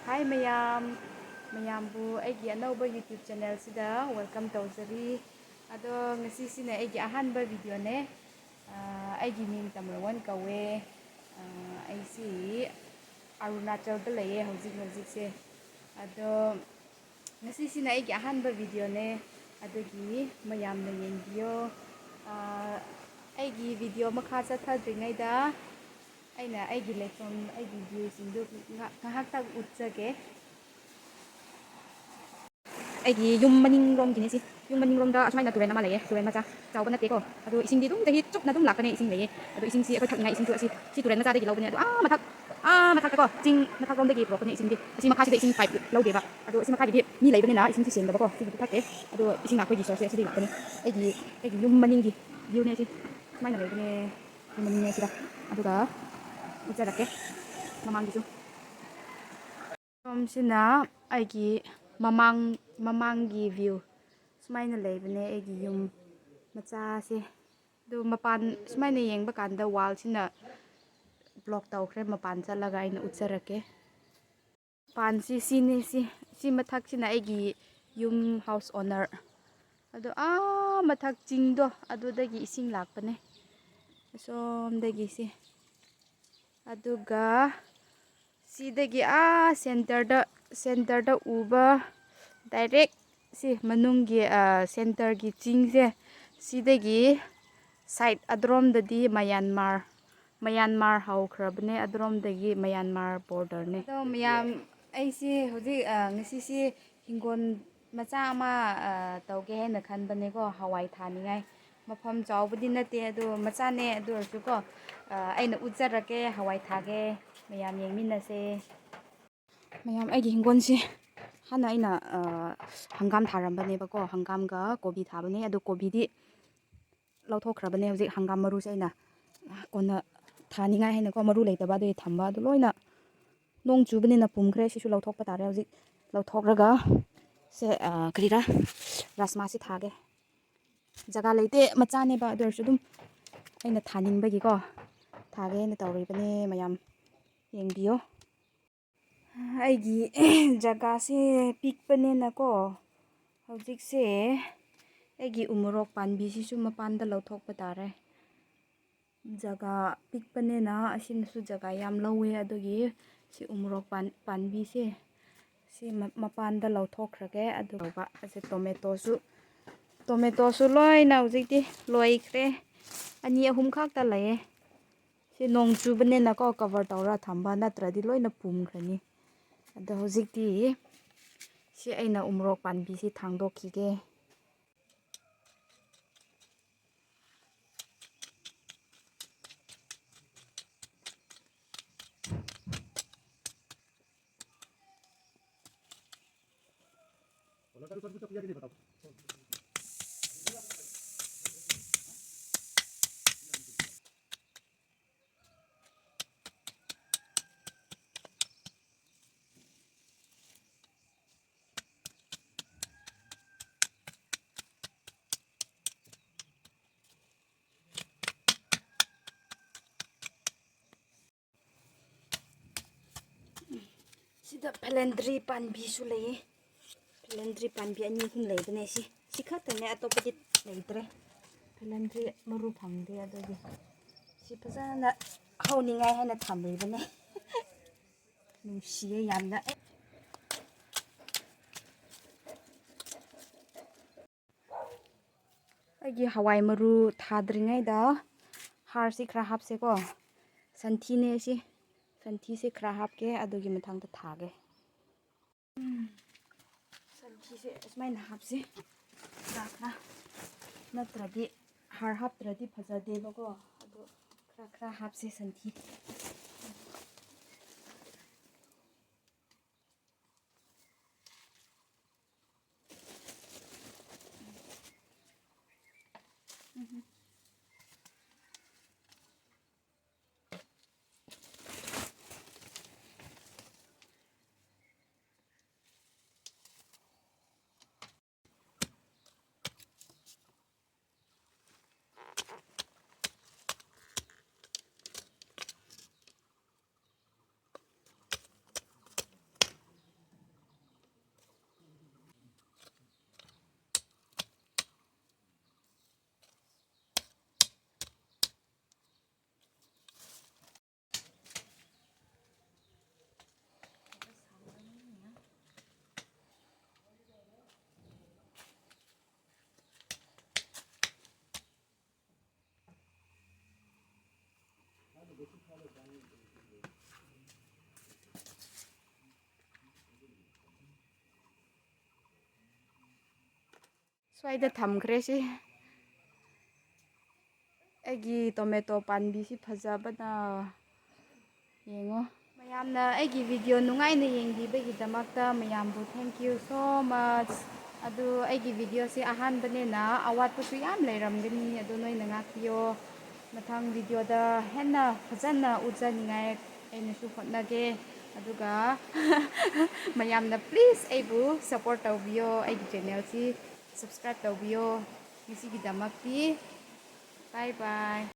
Hi mayambu aigi anauba YouTube channel sida welcome tawjari ado ngasisina aigi ahanba video ne aigi ming tamrawan kawe aisi Arunachal da laye hojik se ado ngasisina aigi ahanba video ne adogi mayamna yengbiyo aigi video makha chathadringaida aina aigi lephom aigi views indu ngahak tak utjage aigi yum maning rom gine si yum maning rom da asmaina turen ama laye turen macha chawba nate ko adu ising di dum dahi chup na dum lakane ising laye adu ising si akai thakngai ising tu asi si turen macha dagi lawbane adu mathak ko jing mathak rom dagi propane ising di asi makha si da ising pipe lawge ba adu asi makha di mi laibane na ising si seng da ba ko si thakte adu ising akoi gi source asi di lakane aigi yum maning gi view ne si asmaina laibane yum maning ne sida adu ga utjarake mamang gisu rom sina aigi mamanggi view sumaina leibane aigi yum macha se do mapan sumaina yengba kanda wall sina block tawkhre mapan chalaga aina utjarake pan sine si mathak sina aigi yum house owner ado mathak jingdo adudagi ising lakpane somdagi si aduga sidagi center da uba direct si manunggi center gi chingse sidagi side adrom dadi Myanmar haukrabne adrom dagi Myanmar border ne so mayam aisi hoji ngasi si hingon macha ama tawge hena khanbane ko hawai thaningai mafam chawbudi nate adu macha ne adu arsu ko aina utjarake hawai thage mayam yengminase mayam aigi hingon si hana aina hangam tharambane bako hangam ga kobi thabane adu kobi di lawthokhrabane hojik hangam maru se aina kona thaningai hena ko maru leitaba adu thamba adu loina nong chubane na pumkhre sisu lawthokpa tare hojik lawthokraga se krira rasma si thage jaga leite macha ne ba adu arsu dum aina thaningbagi ko thage na tawribane mayam yengbiyo aigi jaga se pikpane na ko hojik se aigi umurok panbi sisu mapanda lawthokpa tare jaga pikpane na asinasu jaga yam lawe adugi si umurok panbi se si mapanda lawthokhrage adu ba ase tomato su loina hojikti loikre ani ahum khakta laye si nong chubane na ko cover tawra thamba natradi loina pumkhrani ado hojikti si aina umrok panbi si thangdokhige sida pelendri panbi su leye pelendri panbi ani hum leibane si khatane atopadi leitre pelendri maru phangde adogi si phajana hauningai hena thamribane nungsiye yamna aigi hawai maru thadringai da har si khra hapse ko santhi ne si santhi se khra hapke adogi mathangda thage santhi se asmaina hapse khra natradi har haptradi phajade bako ado khra hapse santhi ꯁ꯭ꯋꯥꯏꯗ ꯊꯝꯈ꯭ꯔꯦ ꯁꯤ ꯑꯩꯒꯤ tomato ꯄꯥꯟꯕꯤꯁꯤ ꯐꯖꯕꯅ ꯌꯦꯡꯉꯣ ꯃꯌꯥꯝꯅ ꯑꯩꯒꯤ video ꯅꯨꯡꯉꯥꯏꯅ ꯌꯦꯡꯕꯤꯕꯒꯤꯗꯃꯛꯇ ꯃꯌꯥꯝꯕꯨ thank you ꯁꯣ ꯃꯆ ꯑꯗꯨ ꯑꯩꯒꯤ ꯚꯤꯗꯤꯑꯣꯁꯤ ꯑꯍꯥꯟꯕꯅꯤꯅ ꯑꯋꯥꯠꯄꯁꯨ ꯌꯥꯝ ꯂꯩꯔꯝꯒꯅꯤ ꯑꯗꯨ ꯅꯣꯏꯅ ꯉꯥꯛꯄꯤꯌꯣ ꯃꯊꯪ ꯚꯤꯗꯤꯑꯣꯗ ꯍꯦꯟꯅ ꯐꯖꯅ ꯎꯠꯆꯅꯤꯡꯉꯥꯏ ꯑꯩꯅꯁꯨ ꯍꯣꯠꯅꯒꯦ ꯑꯗꯨꯒ ꯃꯌꯥꯝꯅ ꯄ꯭ꯂꯤꯖ ꯑꯩꯕꯨ ꯁꯞꯄꯣꯔꯠ ꯇꯧꯕꯤꯌꯣ ꯑꯩꯒꯤ ꯆꯦꯅꯦꯜꯁꯤ ꯁꯞꯁꯀ꯭ꯔꯥꯏꯕ ꯇꯧꯕꯤꯌꯣ ꯉꯁꯤꯒꯤꯗꯃꯛꯇꯤ ꯕꯥꯏ ꯕꯥꯏ